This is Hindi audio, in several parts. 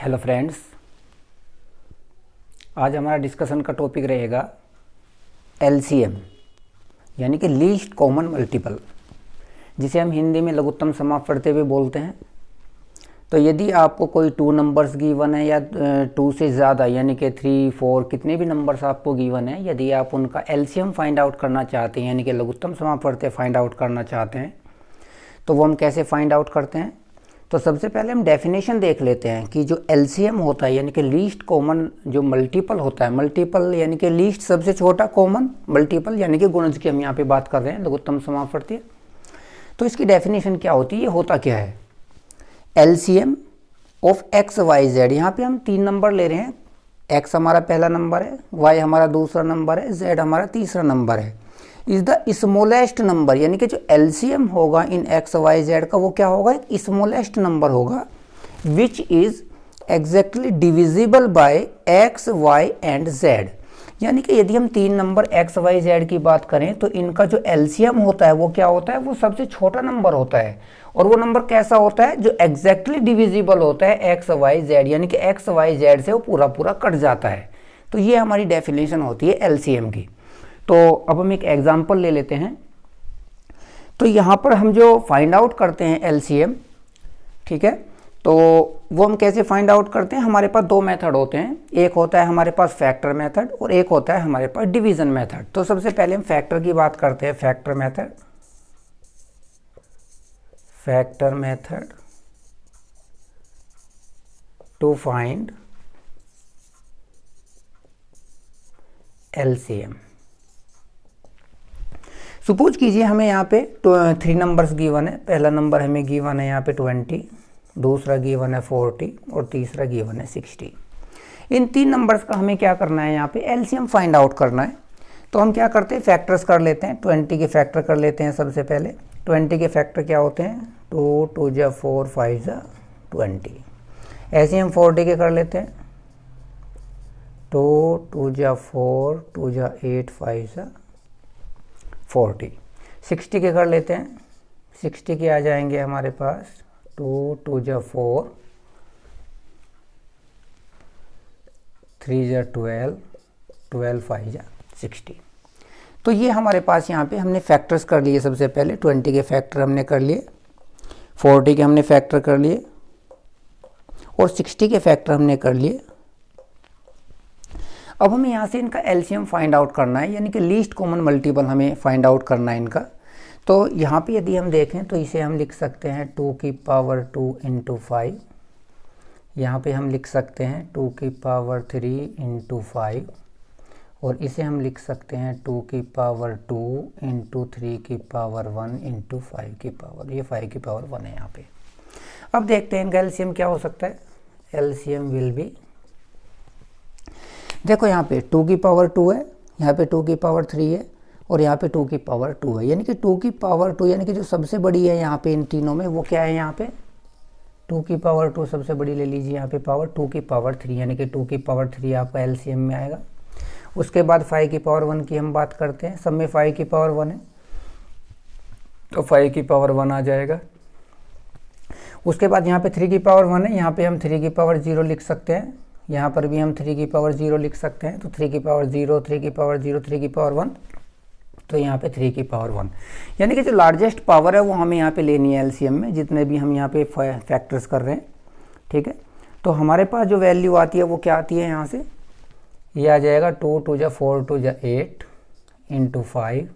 हेलो फ्रेंड्स, आज हमारा डिस्कशन का टॉपिक रहेगा एलसीएम यानी कि लीस्ट कॉमन मल्टीपल, जिसे हम हिंदी में लघुत्तम समापवर्ती भी बोलते हैं। तो यदि आपको कोई 2 नंबर्स गिवन है या 2 से ज़्यादा यानी कि 3, 4 कितने भी नंबर्स आपको गिवन है, यदि आप उनका एलसीएम फाइंड आउट करना चाहते हैं यानी कि लघुत्तम समापवर्ती फाइंड आउट करना चाहते हैं, तो वो हम कैसे फाइंड आउट करते हैं। तो सबसे पहले हम डेफिनेशन देख लेते हैं कि जो एलसीएम होता है यानी कि लीस्ट कॉमन जो मल्टीपल होता है, मल्टीपल यानी कि लीस्ट सबसे छोटा, कॉमन मल्टीपल यानी कि गुणज की हम यहाँ पे बात कर रहे हैं, लघुत्तम समापवर्ती। तो इसकी डेफिनेशन क्या होती है, ये होता क्या है, LCM of X Y Z. यहाँ पे हम 3 नंबर ले रहे हैं, एक्स हमारा पहला नंबर है, वाई हमारा दूसरा नंबर है, जेड हमारा तीसरा नंबर है। इज द स्मॉलेस्ट नंबर यानी कि जो एलसीएम होगा इन एक्स वाई जेड का वो क्या होगा, एक स्मॉलेस्ट नंबर होगा which is exactly divisible by X Y and Z. यानी कि यदि हम 3 नंबर एक्स वाई जेड की बात करें तो इनका जो एलसीएम होता है वो क्या होता है, वो सबसे छोटा नंबर होता है। और वो नंबर कैसा होता है, जो एग्जैक्टली डिविजिबल होता है एक्स वाई जेड, यानी कि एक्स वाई जेड से वो पूरा पूरा कट जाता है। तो ये हमारी डेफिनेशन होती है एलसीएम की। तो अब हम एक एग्जांपल ले लेते हैं। तो यहाँ पर हम जो फाइंड आउट करते हैं एलसीएम, ठीक है, तो वो हम कैसे फाइंड आउट करते हैं, हमारे पास 2 मेथड होते हैं। एक होता है हमारे पास फैक्टर मेथड और एक होता है हमारे पास डिवीजन मेथड। तो सबसे पहले हम फैक्टर की बात करते हैं, factor method. Factor method to find LCM. Suppose कीजिए हमें यहाँ पे 3 नंबर्स गिवन है। पहला नंबर हमें गिवन है यहाँ पे 20, दूसरा गिवन है 40 और तीसरा गिवन है 60। इन 3 नंबर्स का हमें क्या करना है, यहाँ पे एलसीएम फाइंड आउट करना है। तो हम क्या करते हैं, फैक्टर्स कर लेते हैं। 20 के फैक्टर कर लेते हैं सबसे पहले। 20 के फैक्टर क्या होते हैं, 2, 2 जा 4, 5 जा 20। ऐसे हम 40 के कर लेते हैं, 2, 2 जा 4, 2 जा 8, 5 जा 40। 60 के कर लेते हैं, 60 के आ जाएंगे हमारे पास 2, 2 जा 4, 3 जा 12, 12, 5 जा 60। तो ये हमारे पास यहाँ पे हमने फैक्टर्स कर लिए। सबसे पहले 20 के फैक्टर हमने कर लिए, 40 के हमने फैक्टर कर लिए और 60 के फैक्टर हमने कर लिए। अब हमें यहाँ से इनका एलसीएम फाइंड आउट करना है, यानी कि लीस्ट कॉमन मल्टीपल हमें फाइंड आउट करना है इनका। तो यहाँ पे यदि हम देखें तो इसे हम लिख सकते हैं 2 की पावर 2 इंटू 5। यहाँ पे हम लिख सकते हैं 2 की पावर 3 इंटू 5 और इसे हम लिख सकते हैं 2 की पावर 2 इंटू 3 की पावर 1 इंटू 5 की पावर, ये 5 की पावर 1 है यहाँ पे। अब देखते हैं इनका एलसीएम क्या हो सकता है। एलसीएम विल बी, देखो यहाँ पे 2 की पावर 2 है, यहाँ पे 2 की पावर 3 है और यहाँ पे 2 की पावर 2 है। यानी कि 2 की पावर 2 यानी कि जो सबसे बड़ी है यहाँ पे इन तीनों में वो क्या है, यहाँ पे 2 की पावर 2 सबसे बड़ी ले लीजिए यहाँ पे पावर 2 की पावर 3, यानी कि 2 की पावर 3 आपका एलसीएम में आएगा। उसके बाद 5 की पावर 1 की हम बात करते हैं, सब में 5 की पावर 1 है तो 5 की पावर 1 आ जाएगा। उसके बाद यहाँ पे 3 की पावर 1 है, यहाँ पे हम 3 की पावर 0 लिख सकते हैं, यहाँ पर भी हम 3 की पावर 0 लिख सकते हैं। तो 3 की पावर 0, 3 की पावर 0, 3 की पावर 1, तो यहाँ पे 3 की पावर 1। यानी कि जो लार्जेस्ट पावर है वो हमें यहाँ पे लेनी है एलसीएम में, जितने भी हम यहाँ पे फैक्टर्स कर रहे हैं, ठीक है। तो हमारे पास जो वैल्यू आती है वो क्या आती है, यहाँ से ये आ जाएगा 2, 2 जा 4, 2 जा 8 इंटू 5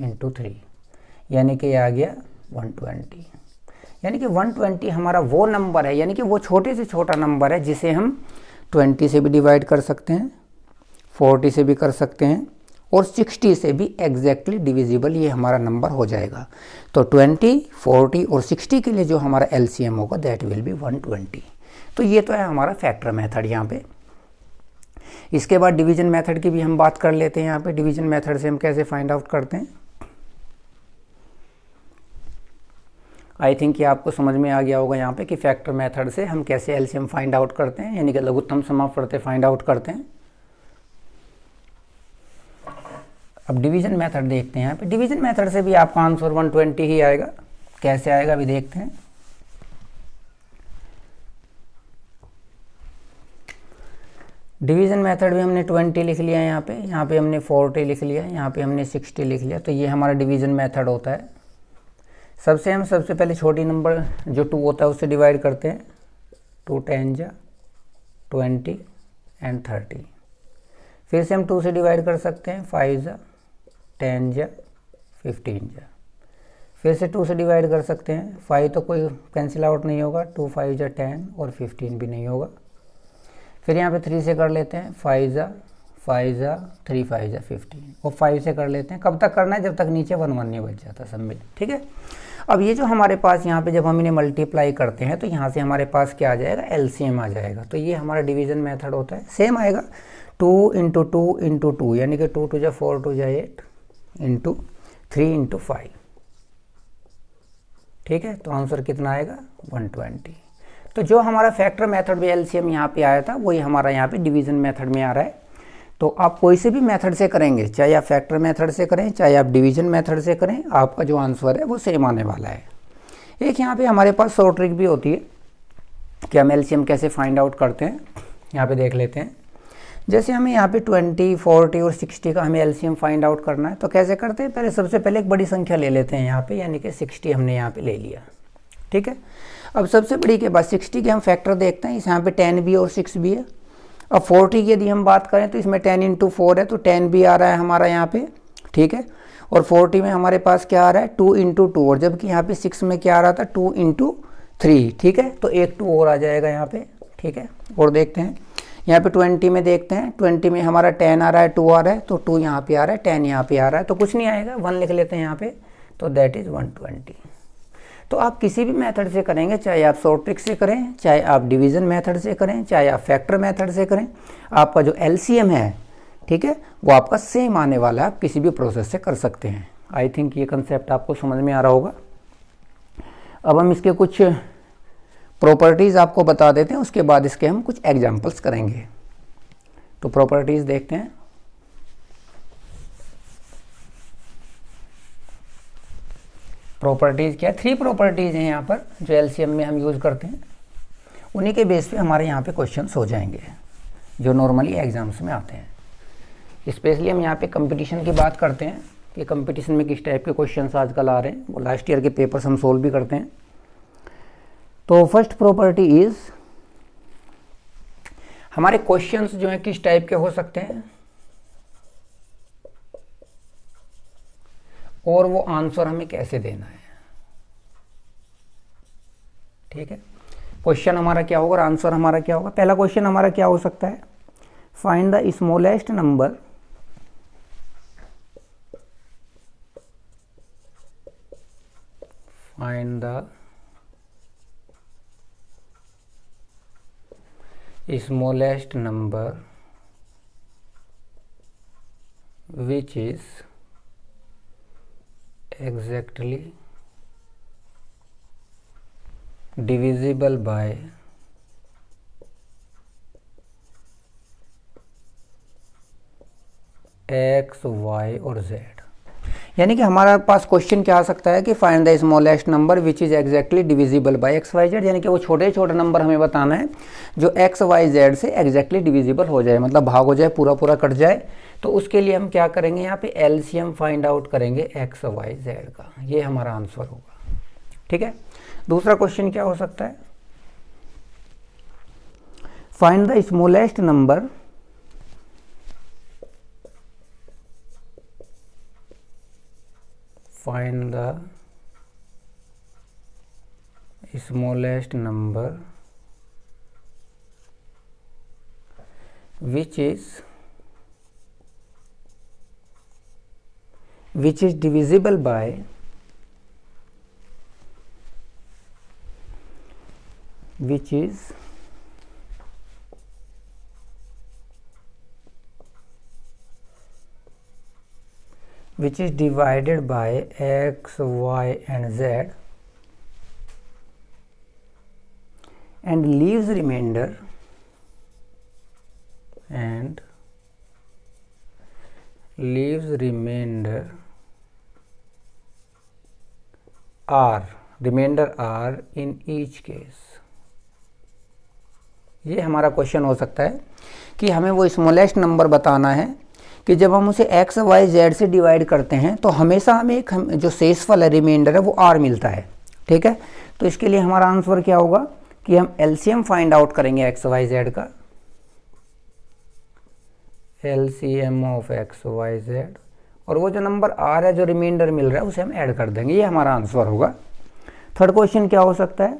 इंटू 3, यानी कि ये आ गया 120। यानी कि 120 हमारा वो नंबर है, यानी कि वो छोटे से छोटा नंबर है जिसे हम 20 से भी डिवाइड कर सकते हैं, 40 से भी कर सकते हैं और 60 से भी एग्जैक्टली डिविजिबल ये हमारा नंबर हो जाएगा। तो 20, 40 और 60 के लिए जो हमारा एलसीएम होगा दैट विल बी 120। तो ये तो है हमारा फैक्टर मेथड यहाँ पे। इसके बाद डिवीजन मेथड की भी हम बात कर लेते हैं। यहाँ पे डिवीजन मेथड से हम कैसे फाइंड आउट करते हैं, आई थिंक ये आपको समझ में आ गया होगा यहाँ पे कि फैक्टर मेथड से हम कैसे एलसीएम फाइंड आउट करते हैं, यानी कि लघुत्तम समापवर्ती फाइंड आउट करते हैं। अब डिवीजन मेथड देखते हैं। यहाँ पे डिवीजन मेथड से भी आपका आंसर 120 ही आएगा। कैसे आएगा अभी देखते हैं। डिवीज़न मेथड में हमने 20 लिख लिया, यहाँ पे हमने 40 लिख लिया, यहाँ पे हमने 60 लिख लिया। तो ये हमारा डिवीज़न मेथड होता है। हम सबसे पहले छोटी नंबर जो 2 होता है उससे डिवाइड करते हैं। 2 10 जा 20 एंड 30। फिर से हम 2 से डिवाइड कर सकते हैं। 5 जा 10 जा 15 जा। फिर से 2 से डिवाइड कर सकते हैं। 5 तो कोई कैंसिल आउट नहीं होगा। 2 5 जा 10 और 15 भी नहीं होगा। फिर यहाँ पे 3 से कर लेते हैं। 5 जा 3 5 जा 15 और 5 से कर लेते हैं। कब तक करना है? जब तक नीचे 1 1 नहीं बच जाता सब में। ठीक है। अब ये जो हमारे पास यहाँ पे जब हम इन्हें मल्टीप्लाई करते हैं तो यहाँ से हमारे पास क्या आ जाएगा? एलसीएम आ जाएगा। तो ये हमारा डिवीज़न मेथड होता है। सेम आएगा 2 इंटू 2 इंटू 2, यानी कि 2 2 जा 4 2 जा 8 इंटू 3 इंटू 5। ठीक है। तो आंसर कितना आएगा? 120। तो जो हमारा फैक्टर मेथड में एलसीएम यहाँ पे आया था वही हमारा यहाँ पे डिवीज़न मेथड में आ रहा है। तो आप कोई से भी मेथड से करेंगे, चाहे आप फैक्टर मेथड से करें चाहे आप डिवीज़न मेथड से करें, आपका जो आंसर है वो सेम आने वाला है। एक यहाँ पे हमारे पास शॉर्ट ट्रिक भी होती है कि हम एलसीएम कैसे फाइंड आउट करते हैं। यहाँ पे देख लेते हैं। जैसे हमें यहाँ पे 20 40 और 60 का हमें एलसीएम फाइंड आउट करना है तो कैसे करते हैं? पहले सबसे पहले एक बड़ी संख्या ले लेते हैं यहाँ पे, यानी कि 60 हमने यहाँ पे ले लिया। ठीक है। अब सबसे बड़ी के बाद 60 के हम फैक्टर देखते हैं। इस यहाँ पे 10 भी और 6 भी है। अब 40 की यदि हम बात करें तो इसमें 10 इंटू 4 है, तो 10 भी आ रहा है हमारा यहाँ पे। ठीक है। और 40 में हमारे पास क्या आ रहा है? 2 इंटू 2, और जबकि यहाँ पे 6 में क्या आ रहा था? 2 इंटू 3। ठीक है। तो एक 2 और आ जाएगा यहाँ पे। ठीक है। और देखते हैं यहाँ पे 20 में देखते हैं। 20 में हमारा 10 आ रहा है, 2 आ रहा है, तो 2 यहाँ पे आ रहा है, 10 यहाँ पे आ रहा है, तो कुछ नहीं आएगा, 1 लिख लेते हैं यहाँ पे। तो दैट इज़ 120। तो आप किसी भी मेथड से करेंगे, चाहे आप शॉर्ट ट्रिक से करें, चाहे आप डिवीज़न मेथड से करें, चाहे आप फैक्टर मेथड से करें, आपका जो एलसीएम है, ठीक है, वो आपका सेम आने वाला है। आप किसी भी प्रोसेस से कर सकते हैं। आई थिंक ये कंसेप्ट आपको समझ में आ रहा होगा। अब हम इसके कुछ प्रॉपर्टीज़ आपको बता देते हैं, उसके बाद इसके हम कुछ एग्जाम्पल्स करेंगे। तो प्रॉपर्टीज़ देखते हैं। प्रॉपर्टीज़ क्या है? 3 प्रॉपर्टीज़ हैं यहाँ पर जो एलसीएम में हम यूज़ करते हैं। उन्हीं के बेस पे हमारे यहाँ पे क्वेश्चंस हो जाएंगे जो नॉर्मली एग्जाम्स में आते हैं। स्पेशली हम यहाँ पे कंपटीशन की बात करते हैं कि कंपटीशन में किस टाइप के क्वेश्चंस आजकल आ रहे हैं। वो लास्ट ईयर के पेपर्स हम सोल्व भी करते हैं। तो फर्स्ट प्रॉपर्टी इज़, हमारे क्वेश्चंस जो हैं किस टाइप के हो सकते हैं और वो आंसर हमें कैसे देना है। ठीक है। क्वेश्चन हमारा क्या होगा और आंसर हमारा क्या होगा। पहला क्वेश्चन हमारा क्या हो सकता है? Find the smallest number smallest number which is exactly divisible by x, y और z। यानी कि हमारे पास क्वेश्चन क्या आ सकता है कि find the smallest number which is exactly divisible by X Y Z, यानी कि वो छोटे छोटे नंबर हमें बताना है जो एक्स वाई जेड से एग्जैक्टली डिविजिबल हो जाए, मतलब भाग हो जाए, पूरा पूरा कट जाए। तो उसके लिए हम क्या करेंगे? यहाँ पे एलसीएम फाइंड आउट करेंगे एक्स वाई जेड का। ये हमारा आंसर होगा। ठीक है। दूसरा क्वेश्चन क्या हो सकता है? Find the smallest number find the smallest number which is divisible by which is divided by x, y and z and leaves remainder r in each case। ये हमारा क्वेश्चन हो सकता है कि हमें वो स्मॉलेस्ट नंबर बताना है कि जब हम उसे एक्स वाई जेड से डिवाइड करते हैं तो हमेशा हमें एक जो शेषफल है, रिमाइंडर है, वो आर मिलता है। ठीक है, तो इसके लिए हमारा आंसर क्या होगा कि हम एलसीएम फाइंड आउट करेंगे एक्स वाई जेड का, LCM of X Y Z, और वो जो नंबर आर है, जो रिमाइंडर मिल रहा है, उसे हम ऐड कर देंगे। ये हमारा आंसर होगा। थर्ड क्वेश्चन क्या हो सकता है,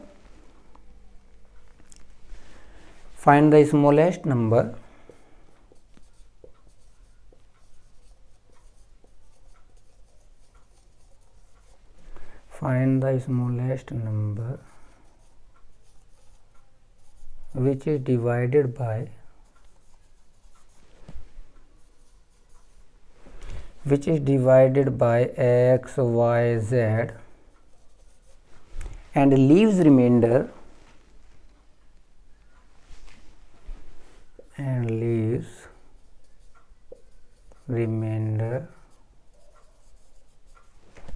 find the smallest number find the smallest number which is divided by x y z and leaves remainder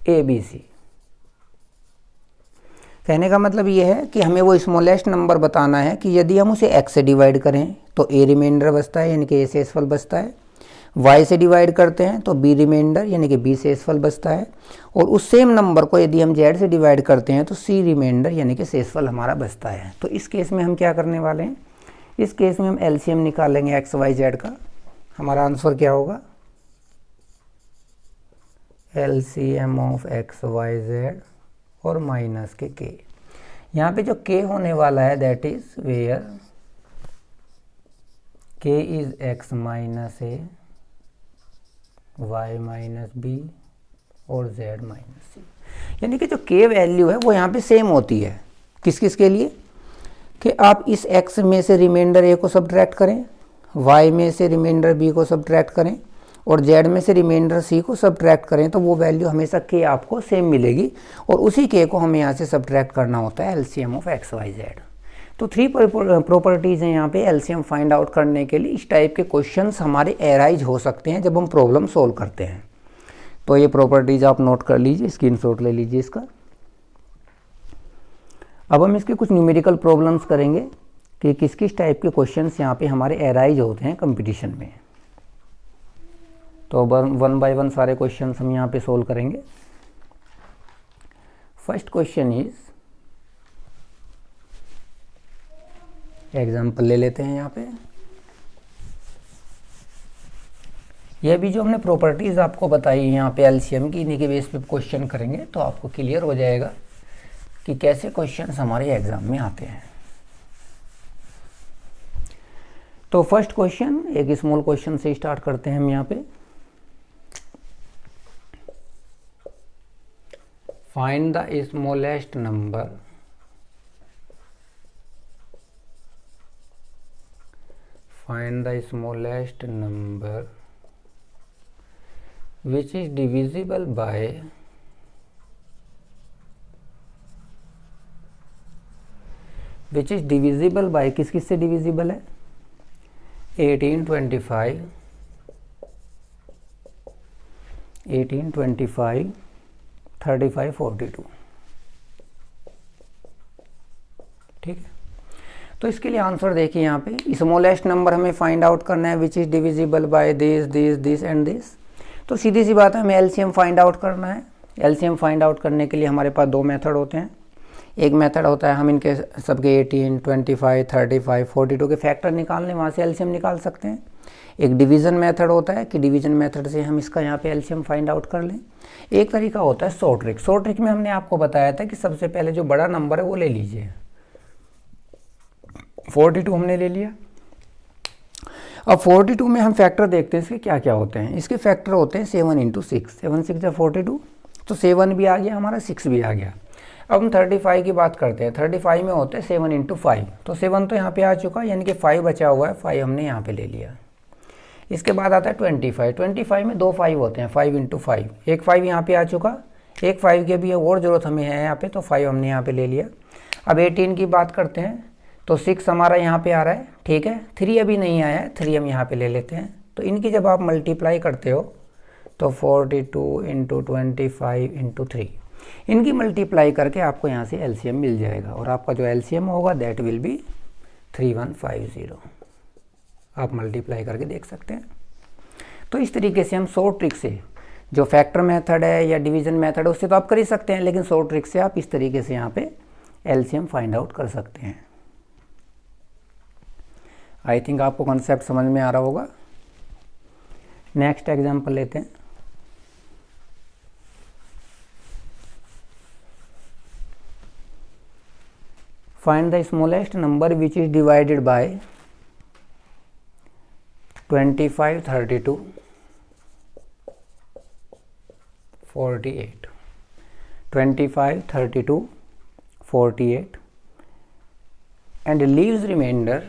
a b c। कहने का मतलब ये है कि हमें वो स्मॉलेस्ट नंबर बताना है कि यदि हम उसे x से डिवाइड करें तो a रिमाइंडर बचता है, यानी कि a शेषफल बचता है, y से डिवाइड करते हैं तो b रिमाइंडर यानी कि b शेषफल बचता है, और उस सेम नंबर को यदि हम z से डिवाइड करते हैं तो c रिमाइंडर यानी कि शेषफल हमारा बचता है। तो इस केस में हम क्या करने वाले हैं, इस केस में हम एलसीएम निकालेंगे एक्स वाई जेड का। हमारा आंसर क्या होगा, LCM of X Y Z और माइनस के के। यहाँ पे जो के होने वाला है that is where K is X minus A, Y minus B और जेड माइनस सी। यानी कि जो के वैल्यू है वो यहाँ पे सेम होती है। किस किस के लिए, कि आप इस x में से रिमाइंडर a को सब्ट्रैक्ट करें, y में से रिमाइंडर b को सब्ट्रैक्ट करें और z में से रिमाइंडर c को सब्ट्रैक्ट करें, तो वो वैल्यू हमेशा k आपको सेम मिलेगी, और उसी k को हमें यहाँ से सब्ट्रैक्ट करना होता है LCM of X Y Z. तो 3 प्रॉपर्टीज़ हैं यहाँ पे एलसीएम फाइंड आउट करने के लिए। इस टाइप के क्वेश्चंस हमारे एराइज हो सकते हैं जब हम प्रॉब्लम सोल्व करते हैं। तो ये प्रॉपर्टीज़ आप नोट कर लीजिए, स्क्रीनशॉट ले लीजिए इसका। अब हम इसके कुछ न्यूमेरिकल प्रॉब्लम्स करेंगे कि किस किस टाइप के क्वेश्चंस यहाँ पे हमारे एराइज होते हैं कंपटीशन में। तो 1 बाय 1 सारे क्वेश्चंस हम यहाँ पे सोल्व करेंगे। फर्स्ट क्वेश्चन इज, एग्जाम्पल ले लेते हैं यहाँ पे। यह भी जो हमने प्रॉपर्टीज आपको बताई यहाँ पे एलसीएम की, इन्हीं के बेस पे क्वेश्चन करेंगे तो आपको क्लियर हो जाएगा कि कैसे क्वेश्चंस हमारे एग्जाम में आते हैं। तो फर्स्ट क्वेश्चन एक स्मॉल क्वेश्चन से स्टार्ट करते हैं हम यहाँ पे। Find the smallest number which is divisible by किस किस से डिविजिबल है, 18, 25, 35, 42। ठीक है, तो इसके लिए आंसर देखिए यहाँ पे स्मॉलेस्ट नंबर हमें फाइंड आउट करना है which is divisible by this and this. तो सीधी सी बात है, हमें एलसीएम फाइंड आउट करना है। एलसीएम फाइंड आउट करने के लिए हमारे पास 2 मेथड होते हैं। एक मेथड होता है हम इनके सबके 18, 25, 35, 42 के फैक्टर निकाल लें, वहाँ से एलसीएम निकाल सकते हैं। एक डिवीज़न मेथड होता है कि डिवीज़न मेथड से हम इसका यहाँ पे एलसीएम फाइंड आउट कर लें। एक तरीका होता है शॉर्ट ट्रिक। शॉर्ट ट्रिक में हमने आपको बताया था कि सबसे पहले जो बड़ा नंबर है वो ले लीजिए। 42 हमने ले लिया। अब 42 में हम फैक्टर देखते हैं इसके क्या क्या होते हैं। इसके फैक्टर होते हैं 7 × 6, 7 6 42, तो 7 भी आ गया हमारा, 6 भी आ गया। अब हम 35 की बात करते हैं। 35 में होते हैं 7 × 5, तो 7 तो यहाँ पे आ चुका, यानी कि 5 बचा हुआ है, 5 हमने यहाँ पे ले लिया। इसके बाद आता है 25। 25 में 2 5 होते हैं, 5 × 5, एक 5 यहाँ पे आ चुका, एक 5 के भी और ज़रूरत हमें है यहाँ पे, तो 5 हमने यहाँ पे ले लिया। अब 18 की बात करते हैं तो 6 हमारा यहाँ पे आ रहा है, ठीक है। 3 अभी नहीं आया है, 3 हम यहाँ पे ले लेते हैं। तो इनकी जब आप मल्टीप्लाई करते हो तो 42 × 25 × 3, इनकी मल्टीप्लाई करके आपको यहाँ से एलसीएम मिल जाएगा, और आपका जो एलसीएम होगा दैट विल बी 3150। आप मल्टीप्लाई करके देख सकते हैं। तो इस तरीके से हम शॉर्ट ट्रिक से, जो फैक्टर मेथड है या डिवीजन मेथड है उससे तो आप कर ही सकते हैं, लेकिन शॉर्ट ट्रिक से आप इस तरीके से यहाँ पे एलसीएम फाइंड आउट कर सकते हैं। आई थिंक आपको कॉन्सेप्ट समझ में आ रहा होगा। नेक्स्ट एग्जांपल लेते हैं। Find the smallest number which is divided by 25, 32, 48, 25, 32, 48 and leaves remainder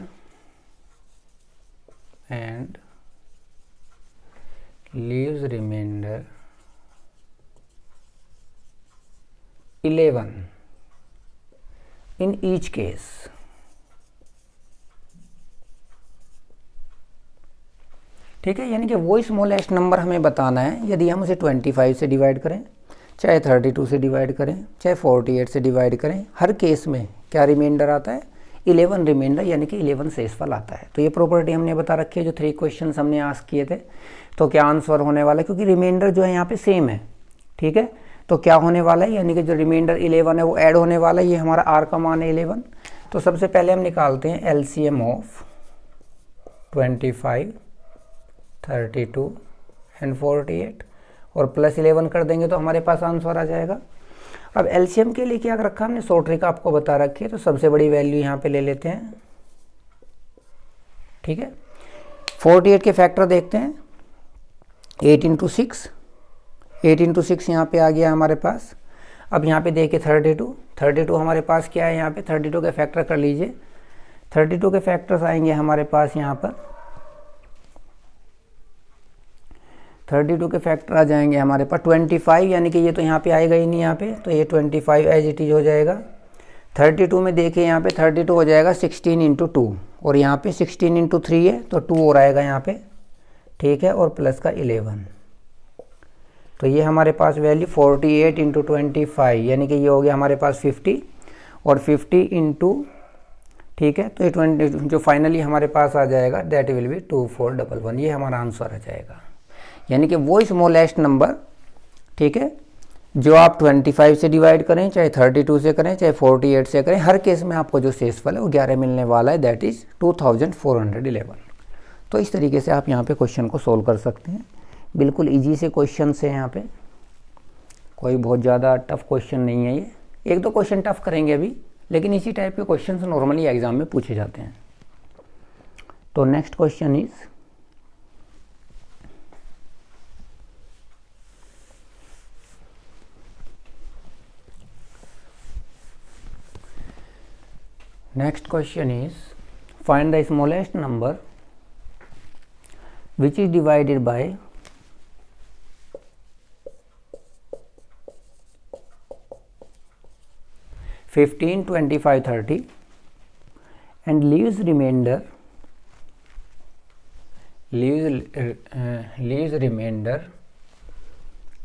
11 in each case। ठीक है, यानी कि वो स्मॉलेस्ट नंबर हमें बताना है। यदि हम उसे 25 से डिवाइड करें, चाहे 32 से डिवाइड करें, चाहे 48 से डिवाइड करें, हर केस में क्या रिमाइंडर आता है? 11 रिमाइंडर, यानी कि 11 शेषफल आता है। तो ये प्रॉपर्टी हमने बता रखी है जो 3 क्वेश्चन हमने आस्क किए थे। तो क्या आंसर होने वाला है, क्योंकि रिमाइंडर जो है यहाँ पे सेम है। ठीक है, तो क्या होने वाला है, यानी कि जो रिमाइंडर 11 है वो ऐड होने वाला है। ये हमारा आर का मान है 11। तो सबसे पहले हम निकालते हैं एलसीएम ऑफ 25, 32 एंड 48 और प्लस 11 कर देंगे तो हमारे पास आंसर आ जाएगा। अब एलसीएम के लिए क्या रखा हमने, शॉर्ट ट्रिक आपको बता रखी है। तो सबसे बड़ी वैल्यू यहाँ पे ले लेते हैं। ठीक है, 48 के फैक्टर देखते हैं। 8 इंटू 6, 8 इंटू 6 यहाँ पे आ गया हमारे पास। अब यहाँ पे देखिए 32 हमारे पास क्या है, यहाँ पे 32 के फैक्टर कर लीजिए। 32 के फैक्टर्स आएंगे हमारे पास यहाँ पर, 32 के फैक्टर आ जाएंगे हमारे पास 25, यानी कि ये तो यहाँ पे आएगा ही नहीं यहाँ पे, तो ये 25 एज इट इज हो जाएगा। 32 में देखिए यहाँ पे 32 हो जाएगा 16 इंटू 2 और यहाँ पे 16 इंटू 3 है तो 2 और आएगा यहाँ पे। ठीक है, और प्लस का 11, तो ये हमारे पास वैल्यू 48 इंटू 25, यानी कि ये हो गया हमारे पास 50 और 50 इंटू, ठीक है, तो ये 20 जो फाइनली हमारे पास आ जाएगा दैट विल बी 2411। ये हमारा आंसर आ जाएगा। यानी कि वो स्मॉलेस्ट नंबर, ठीक है, जो आप 25 से डिवाइड करें, चाहे 32 से करें, चाहे 48 से करें, हर केस में आपको जो शेषफल है वो 11 मिलने वाला है, दैट इज़ 2411। तो इस तरीके से आप यहाँ पे क्वेश्चन को सोल्व कर सकते हैं। बिल्कुल इजी से क्वेश्चन है, यहाँ पे कोई बहुत ज़्यादा टफ क्वेश्चन नहीं है। ये 1-2 क्वेश्चन टफ करेंगे अभी, लेकिन इसी टाइप के क्वेश्चन नॉर्मली एग्जाम में पूछे जाते हैं। तो next question is find the smallest number which is divided by 15, 25, 30 and leaves remainder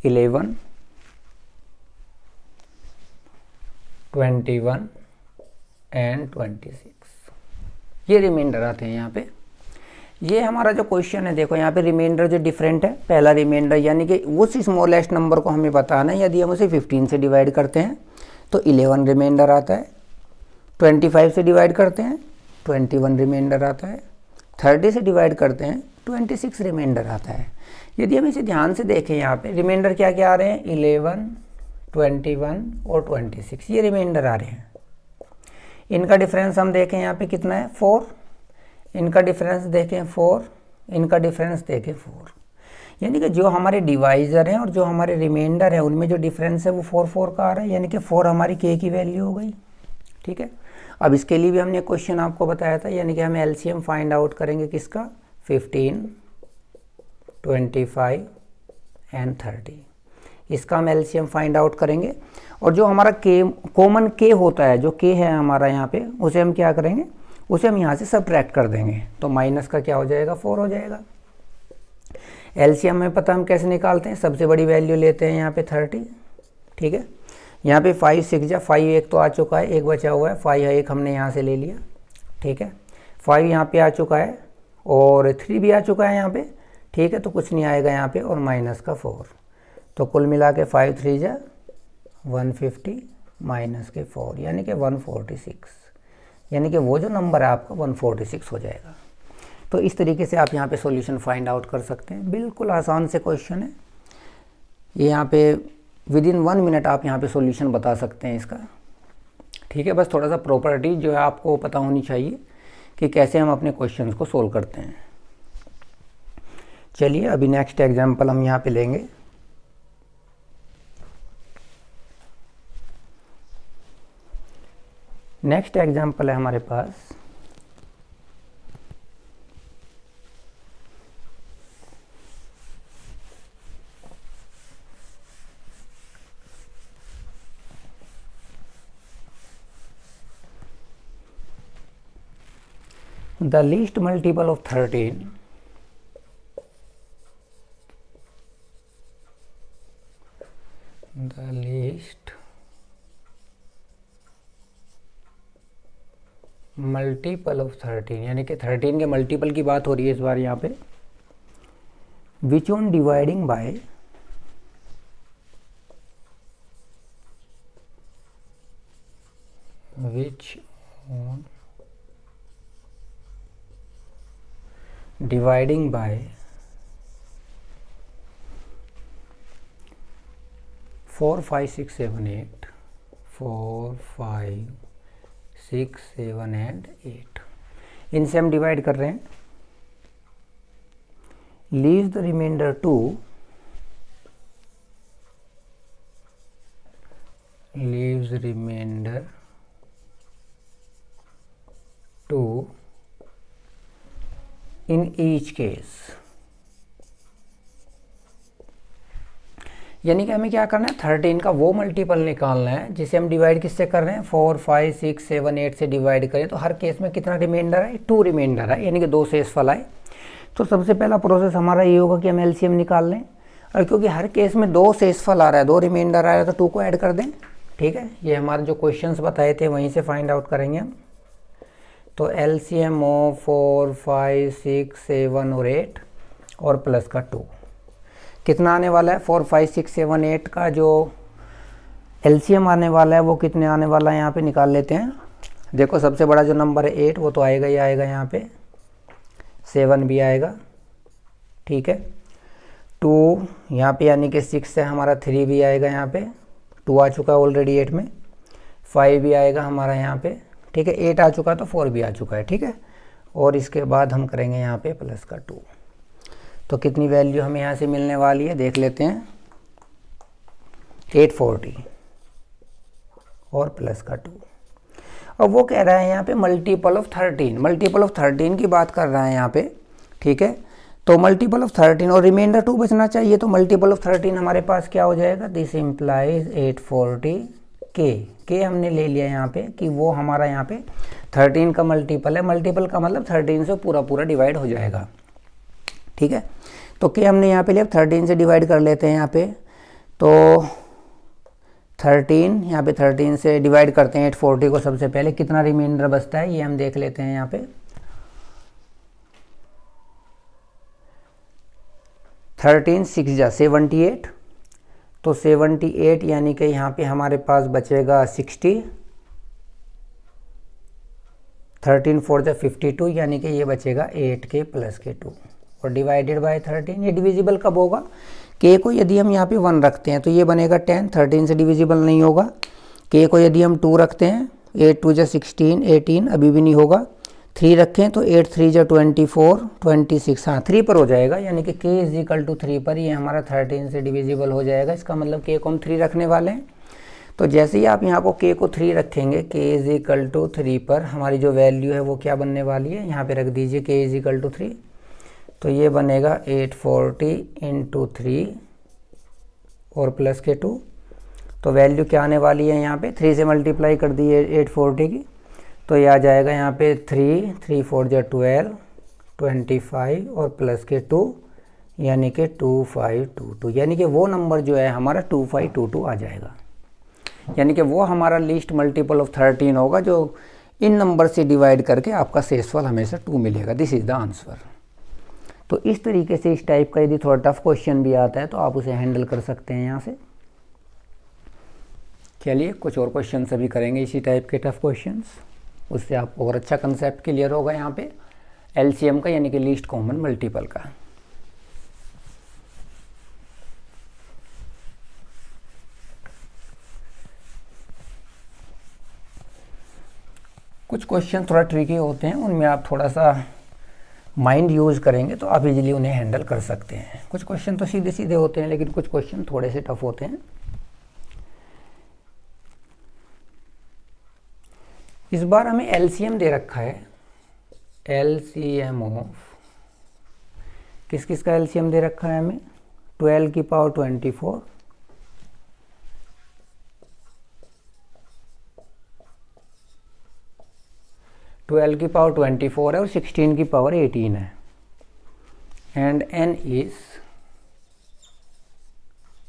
11, 21 and 26। ये रिमाइंडर आते हैं यहाँ पे। ये हमारा जो क्वेश्चन है, देखो यहाँ पे रिमाइंडर जो डिफरेंट है। पहला रिमाइंडर यानी कि उस स्मॉलेस्ट नंबर को हमें बताना है। यदि हम उसे 15 से डिवाइड करते हैं तो 11 रिमाइंडर आता है, 25 से डिवाइड करते हैं 21 रिमाइंडर आता है, 30 से डिवाइड करते हैं 26 रिमाइंडर आता है। यदि हम इसे ध्यान से देखें, यहाँ पे रिमाइंडर क्या क्या आ रहे हैं, 11, 21 और 26, ये रिमाइंडर आ रहे हैं। इनका डिफरेंस हम देखें यहाँ पे कितना है, 4। इनका डिफरेंस देखें 4, इनका डिफरेंस देखें 4। यानी कि जो हमारे डिवाइजर हैं और जो हमारे रिमाइंडर है उनमें जो डिफरेंस है वो 4 का आ रहा है, यानी कि 4 हमारी k की वैल्यू हो गई। ठीक है, अब इसके लिए भी हमने क्वेश्चन आपको बताया था, यानी कि हम एलसीएम फाइंड आउट करेंगे किसका, 15, 25 एंड 30। इसका हम एलसीएम फाइंड आउट करेंगे। और जो हमारा कॉमन के होता है, जो के है हमारा यहाँ पे, उसे हम क्या करेंगे, उसे हम यहाँ से सब्ट्रैक्ट कर देंगे। तो माइनस का क्या हो जाएगा, 4 हो जाएगा। एलसीएम में पता हम कैसे निकालते हैं, सबसे बड़ी वैल्यू लेते हैं यहाँ पे 30। ठीक है, यहाँ पे 5 6 जा 5, एक तो आ चुका है, एक बचा हुआ है, 5 है, एक हमने यहाँ से ले लिया। ठीक है, 5 यहाँ पे आ चुका है और 3 भी आ चुका है यहाँ पे, ठीक है, तो कुछ नहीं आएगा यहाँ पे, और माइनस का 4, तो कुल मिला के 5 3 जा 150 माइनस के 4 यानी कि 146, यानी कि वो जो नंबर है आपका 146 हो जाएगा। तो इस तरीके से आप यहाँ पे सॉल्यूशन फाइंड आउट कर सकते हैं। बिल्कुल आसान से क्वेश्चन है ये, यहाँ पे विदिन 1 मिनट आप यहाँ पे सॉल्यूशन बता सकते हैं इसका, ठीक है। बस थोड़ा सा प्रॉपर्टी जो है आपको पता होनी चाहिए कि कैसे हम अपने क्वेश्चंस को सोल्व करते हैं। चलिए अभी नेक्स्ट एग्जांपल हम यहाँ पे लेंगे। नेक्स्ट एग्जांपल है हमारे पास the least multiple of 13 the least multiple of 13, यानी कि 13 के मल्टीपल की बात हो रही है इस बार यहाँ पे। Which on dividing by which on dividing by 4 5 6 7 8 4 5 6 7 and 8, इनसे हम डिवाइड कर रहे हैं। Leave the remainder two leaves remainder to in each case, यानी कि हमें क्या करना है, 13 का वो मल्टीपल निकालना है जिसे हम डिवाइड किससे कर रहे हैं, 4 5 6 7 8 से डिवाइड करें तो हर केस में कितना रिमाइंडर है, 2 रिमाइंडर है, यानी कि 2 शेषफल आए। तो सबसे पहला प्रोसेस हमारा ये होगा कि हम एलसीएम निकाल लें, और क्योंकि हर केस में 2 शेषफल आ रहा है, 2 रिमाइंडर आ रहा है, तो 2 को ऐड कर दें, ठीक है। ये हमारे जो क्वेश्चंस बताए थे वहीं से फाइंड आउट करेंगे हम। तो एलसीएम ऑफ 4 5 6 7 और 8 और प्लस का 2 कितना आने वाला है, 4 5 6 7 8 का जो एलसीएम आने वाला है वो कितने आने वाला है, यहाँ पे निकाल लेते हैं। देखो सबसे बड़ा जो नंबर है 8 वो तो आएगा ही आएगा, यहाँ पे 7 भी आएगा, ठीक है। 2 यहाँ पे यानी कि 6 है हमारा, 3 भी आएगा, यहाँ पे 2 आ चुका है ऑलरेडी 8 में, 5 भी आएगा हमारा यहाँ पे, ठीक है। 8 आ चुका है तो 4 भी आ चुका है, ठीक है। और इसके बाद हम करेंगे यहाँ पे प्लस का 2, तो कितनी वैल्यू हमें यहाँ से मिलने वाली है देख लेते हैं, 840 और प्लस का 2। और वो कह रहा है यहाँ पे मल्टीपल ऑफ 13, मल्टीपल ऑफ 13 की बात कर रहा है यहाँ पे, ठीक है। तो मल्टीपल ऑफ 13 और रिमाइंडर 2 बचना चाहिए, तो मल्टीपल ऑफ 13 हमारे पास क्या हो जाएगा, दिस इम्प्लाइज 840 के हमने ले लिया यहाँ पे कि वो हमारा यहाँ पे 13 का मल्टीपल है। मल्टीपल का मतलब 13 से पूरा पूरा डिवाइड हो जाएगा, ठीक है। तो के हमने यहाँ पे लिया, 13 से डिवाइड कर लेते हैं यहाँ पे, तो 13 यहाँ पे 13 से डिवाइड करते हैं 840 को, सबसे पहले कितना रिमाइंडर बचता है ये हम देख लेते हैं यहाँ पे। 13 6 जा 78, तो 78 यानी कि यहाँ पे हमारे पास बचेगा 60, 13 4 जा 52 यानी कि ये बचेगा 8 के प्लस के 2 और डिवाइडेड बाय 13। ये डिविजिबल कब होगा, के को यदि हम यहाँ पे 1 रखते हैं तो ये बनेगा 10, 13 से डिविजिबल नहीं होगा। के को यदि हम 2 रखते हैं, 8 2 जा 16 18 अभी भी नहीं होगा। 3 रखें तो 8 3 जा 24 26, हाँ 3 पर हो जाएगा, यानी कि k इज इक्वल टू 3 पर ये हमारा 13 से डिविजिबल हो जाएगा। इसका मतलब k को हम 3 रखने वाले हैं। तो जैसे ही आप यहाँ को k को 3 रखेंगे, k इज इक्वल टू 3 पर हमारी जो वैल्यू है वो क्या बनने वाली है, यहाँ पे रख दीजिए k इज इक्वल टू 3, तो ये बनेगा 840 इंटू 3 और प्लस के 2। तो वैल्यू क्या आने वाली है, यहाँ पे 3 से मल्टीप्लाई कर दिए 840 की, तो ये आ जाएगा यहाँ पे 3 3 4 जा 12 25 और प्लस के 2 यानी कि 2522, यानी कि वो नंबर जो है हमारा 2522 आ जाएगा, यानी कि वो हमारा लीस्ट मल्टीपल ऑफ 13 होगा जो इन नंबर से डिवाइड करके आपका शेषफल हमेशा 2 मिलेगा। This is the answer. तो इस तरीके से इस टाइप का यदि थोड़ा टफ क्वेश्चन भी आता है तो आप उसे हैंडल कर सकते हैं यहाँ से। चलिए कुछ और क्वेश्चन सभी करेंगे इसी टाइप के टफ क्वेश्चंस, उससे आपको और अच्छा कंसेप्ट क्लियर होगा यहाँ पे एलसीएम का, यानी कि लीस्ट कॉमन मल्टीपल का। कुछ क्वेश्चन थोड़ा ट्रिकी होते हैं, उनमें आप थोड़ा सा माइंड यूज़ करेंगे तो आप इजीली उन्हें हैंडल कर सकते हैं। कुछ क्वेश्चन तो सीधे सीधे होते हैं, लेकिन कुछ क्वेश्चन थोड़े से टफ होते हैं। इस बार हमें एलसीएम दे रखा है, एलसीएम ऑफ किस किस का एलसीएम दे रखा है हमें, 12 की पावर 24, 12 की पावर 24 है और 16 की पावर 18 है। एंड n इज,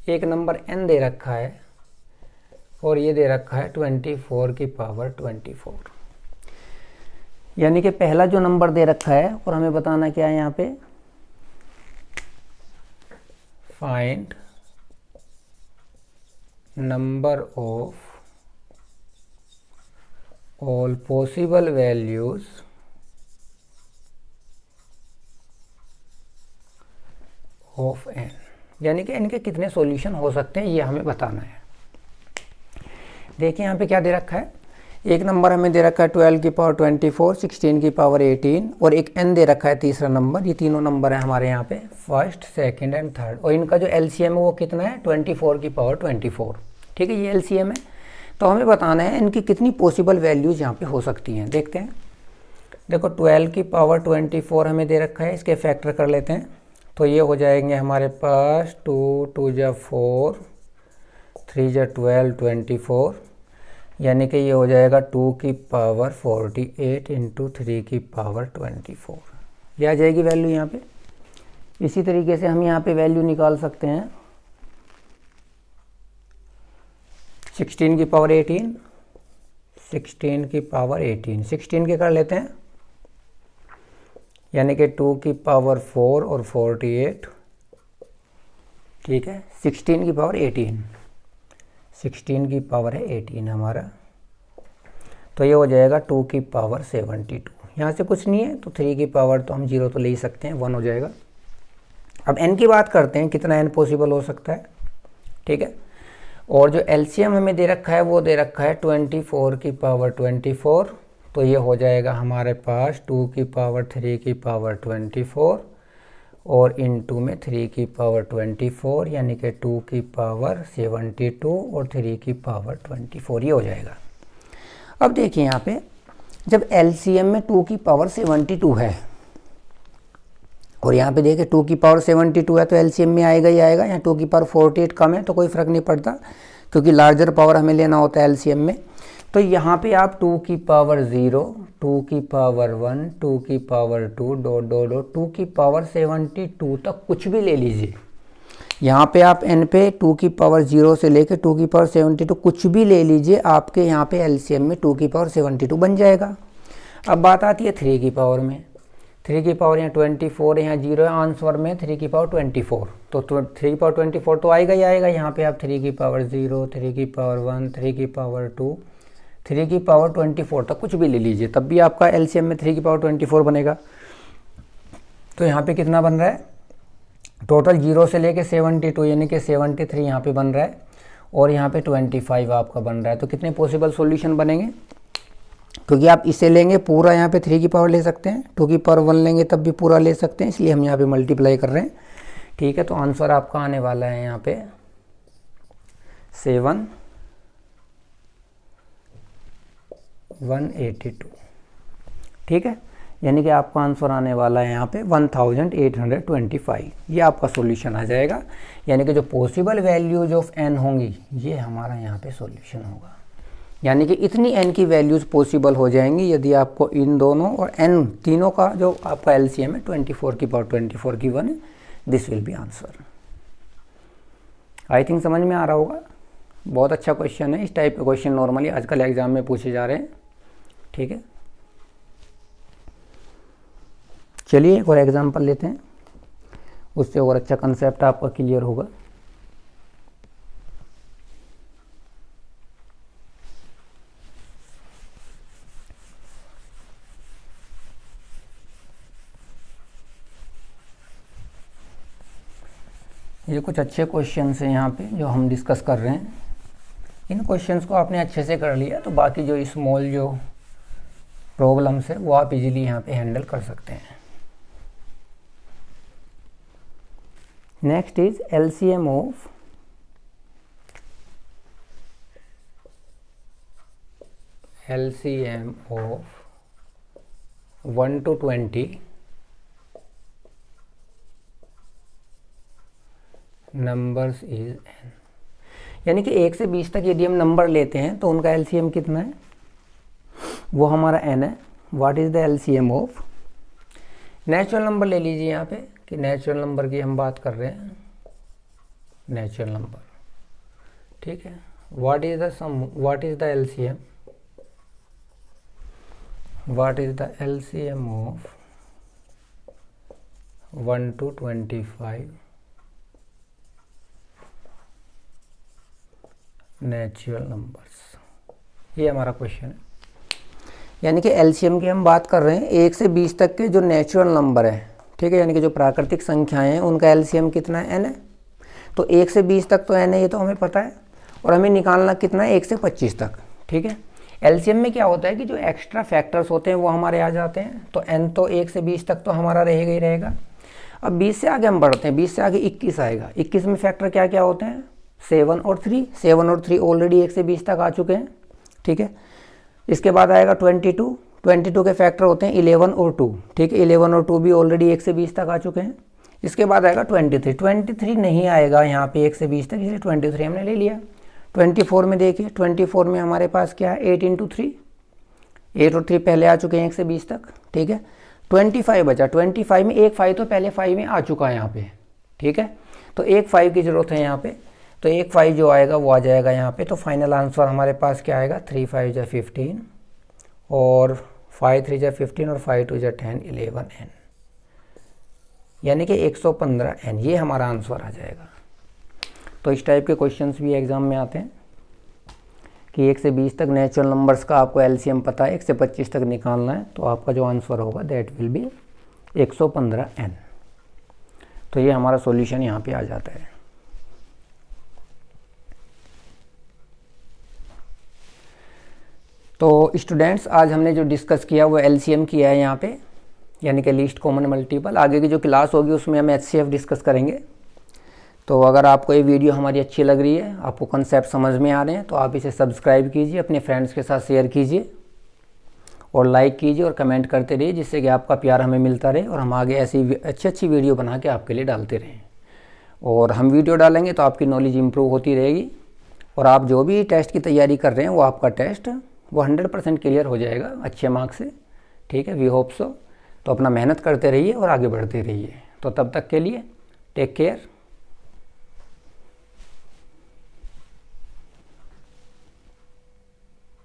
एक नंबर n दे रखा है और ये दे रखा है 24 की पावर 24, यानी कि पहला जो नंबर दे रखा है और हमें बताना क्या है यहाँ पे, find number of all possible values of n, यानी कि n के कितने सॉल्यूशन हो सकते हैं ये हमें बताना है। देखिए यहाँ पे क्या दे रखा है, एक नंबर हमें दे रखा है 12 की पावर 24, 16 की पावर 18 और एक n दे रखा है तीसरा नंबर। ये तीनों नंबर है हमारे यहाँ पे फर्स्ट, सेकंड एंड थर्ड, और इनका जो एलसीएम है वो कितना है 24 की पावर 24। ठीक है, ये एलसीएम है। तो हमें बताना है इनकी कितनी पॉसिबल वैल्यूज़ यहाँ पे हो सकती हैं। देखते हैं, देखो 12 की पावर 24 हमें दे रखा है, इसके फैक्टर कर लेते हैं तो ये हो जाएंगे हमारे पास 2 2 जा 4, 3 जा 12, 24, यानी कि ये हो जाएगा 2 की पावर 48 इंटू 3 की पावर 24, ये आ जाएगी वैल्यू यहाँ पे। इसी तरीके से हम यहाँ पे वैल्यू निकाल सकते हैं 16 की पावर 18, 16 की पावर 18, 16 के कर लेते हैं, यानी कि 2 की पावर 4 और 48, ठीक है। 16 की पावर 18, 16 की पावर है 18 हमारा, तो ये हो जाएगा 2 की पावर 72। यहाँ से कुछ नहीं है तो 3 की पावर तो हम 0 तो ले ही सकते हैं, 1 हो जाएगा। अब n की बात करते हैं, कितना n पॉसिबल हो सकता है, ठीक है। और जो एलसीएम हमें दे रखा है वो दे रखा है 24 की पावर 24, तो ये हो जाएगा हमारे पास 2 की पावर 3 की पावर 24 और इनटू में 3 की पावर 24, यानी कि 2 की पावर 72 और 3 की पावर 24, ये हो जाएगा। अब देखिए यहाँ पे जब एलसीएम में 2 की पावर 72 है और यहाँ पे देखिए 2 की पावर 72 है तो एलसीएम में आएगा ही आएगा। यहाँ 2 की पावर 48 कम है तो कोई फ़र्क नहीं पड़ता, क्योंकि लार्जर पावर हमें लेना होता है एलसीएम में। तो यहाँ पे आप 2 की पावर 0, 2 की पावर 1, 2 की पावर 2 डॉट डॉट डॉट 2 की पावर 72 तक कुछ भी ले लीजिए। यहाँ पे आप n पे 2 की पावर 0 से लेके 2 की पावर 72 कुछ भी ले लीजिए, आपके यहाँ पे एलसीएम में 2 की पावर 72 बन जाएगा। अब बात आती है 3 की पावर में, 3 की पावर यहाँ 24 है, यहाँ 0 है, आंसर में 3 की पावर 24, तो 3 की पावर 24 तो आएगा ही आएगा। यहाँ पे आप 3 की पावर 0, 3 की पावर 1, 3 की पावर 2, 3 की पावर 24 तक कुछ भी ले लीजिए, तब भी आपका एलसीएम में 3 की पावर 24 बनेगा। तो यहाँ पे कितना बन रहा है, टोटल 0 से लेके 72 यानी कि 73 यहाँ पे बन रहा है और यहाँ पे 25 आपका बन रहा है। तो कितने पॉसिबल सॉल्यूशन बनेंगे, क्योंकि आप इसे लेंगे पूरा, यहाँ पे 3 की पावर ले सकते हैं, 2 की पावर 1 लेंगे तब भी पूरा ले सकते हैं, इसलिए हम यहाँ पे मल्टीप्लाई कर रहे हैं, ठीक है। तो आंसर आपका आने वाला है यहाँ पे 7,182, ठीक है, यानी कि आपका आंसर आने वाला है यहाँ पे 1825, ये आपका सॉल्यूशन आ जाएगा। यानी कि जो पॉसिबल वैल्यूज ऑफ n होंगी ये हमारा यहाँ पे सॉल्यूशन होगा, यानी कि इतनी n की वैल्यूज़ पॉसिबल हो जाएंगी यदि आपको इन दोनों और n तीनों का जो आपका एलसीएम है 24 की पावर 24 की 1, this will be answer. I think समझ में आ रहा होगा, बहुत अच्छा क्वेश्चन है। इस टाइप के क्वेश्चन नॉर्मली आजकल एग्जाम में पूछे जा रहे हैं, ठीक है, चलिए एक और एग्जांपल लेते हैं, उससे और अच्छा कंसेप्ट आपका क्लियर होगा। ये कुछ अच्छे क्वेश्चंस हैं यहाँ पे जो हम डिस्कस कर रहे हैं। इन क्वेश्चंस को आपने अच्छे से कर लिया तो बाकी जो स्मॉल जो प्रॉब्लम्स है वो आप इजीली यहाँ पे हैंडल कर सकते हैं। Next is LCM of LCM of 1 to 20 numbers is n, यानी कि 1 से 20 तक यदि हम नंबर लेते हैं तो उनका LCM कितना है, वो हमारा n है। What is the LCM of natural number ले लीजिए यहाँ पे कि नेचुरल नंबर की हम बात कर रहे हैं, नेचुरल नंबर, ठीक है। What is the sum, what is the LCM, what is the LCM of 1 to 25 natural numbers, ये हमारा क्वेश्चन है। यानी कि LCM की हम बात कर रहे हैं 1 से 20 तक के जो नेचुरल नंबर है, ठीक है, यानी कि जो प्राकृतिक संख्याएं हैं उनका LCM कितना है, n है। तो 1 से 20 तक तो n है, ये तो हमें पता है, और हमें निकालना कितना है 1 से 25 तक, ठीक है। LCM में क्या होता है कि जो एक्स्ट्रा फैक्टर्स होते हैं वो हमारे आ जाते हैं, तो n तो 1 से 20 तक तो हमारा रहेगा ही रहेगा। अब 20 से आगे हम बढ़ते हैं, 20 से आगे 21 आएगा। 21 में फैक्टर क्या क्या होते हैं, 7 और 3, 7 और 3 ऑलरेडी 1 से 20 तक आ चुके हैं, ठीक है। इसके बाद आएगा 22, 22 के फैक्टर होते हैं 11 और 2, ठीक है, 11 और 2 भी ऑलरेडी 1 से 20 तक आ चुके हैं। इसके बाद आएगा 23, 23 नहीं आएगा यहाँ पे 1 से 20 तक, इसलिए 23 हमने ले लिया। 24 में देखिए, 24 में हमारे पास क्या है 8 × 3, 8 और 3 पहले आ चुके हैं 1 से 20 तक, ठीक है। 25 बचा, 25 में एक 5 तो पहले 5 में आ चुका है यहाँ पे, ठीक है। तो एक 5 की ज़रूरत है यहाँ पे, तो एक 5 जो आएगा वो आ जाएगा यहाँ पे। तो फाइनल आंसर हमारे पास क्या आएगा, 3 5 × 15 और 5 3 × 15 और 5 2 × 10 11n, यानी कि 115n, ये हमारा आंसर आ जाएगा। तो इस टाइप के क्वेश्चंस भी एग्जाम में आते हैं कि 1 से 20 तक नेचुरल नंबर्स का आपको LCM पता है, 1 से 25 तक निकालना है, तो आपका जो आंसर होगा दैट विल बी 115n। तो ये हमारा सॉल्यूशन यहाँ पे आ जाता है। तो स्टूडेंट्स आज हमने जो डिस्कस किया वो LCM किया है यहाँ पे, यानी कि लीस्ट कॉमन मल्टीपल। आगे की जो क्लास होगी उसमें हम HCF डिस्कस करेंगे। तो अगर आपको ये वीडियो हमारी अच्छी लग रही है, आपको कंसेप्ट समझ में आ रहे हैं, तो आप इसे सब्सक्राइब कीजिए, अपने फ्रेंड्स के साथ शेयर कीजिए और लाइक कीजिए और कमेंट करते रहिए, जिससे कि आपका प्यार हमें मिलता रहे और हम आगे ऐसी अच्छी अच्छी वीडियो बना के आपके लिए डालते रहें। और हम वीडियो डालेंगे तो आपकी नॉलेज इंप्रूव होती रहेगी, और आप जो भी टेस्ट की तैयारी कर रहे हैं वो आपका टेस्ट वो 100% क्लियर हो जाएगा अच्छे मार्क्स से, ठीक है। We hope so. तो अपना मेहनत करते रहिए और आगे बढ़ते रहिए। तो तब तक के लिए टेक केयर।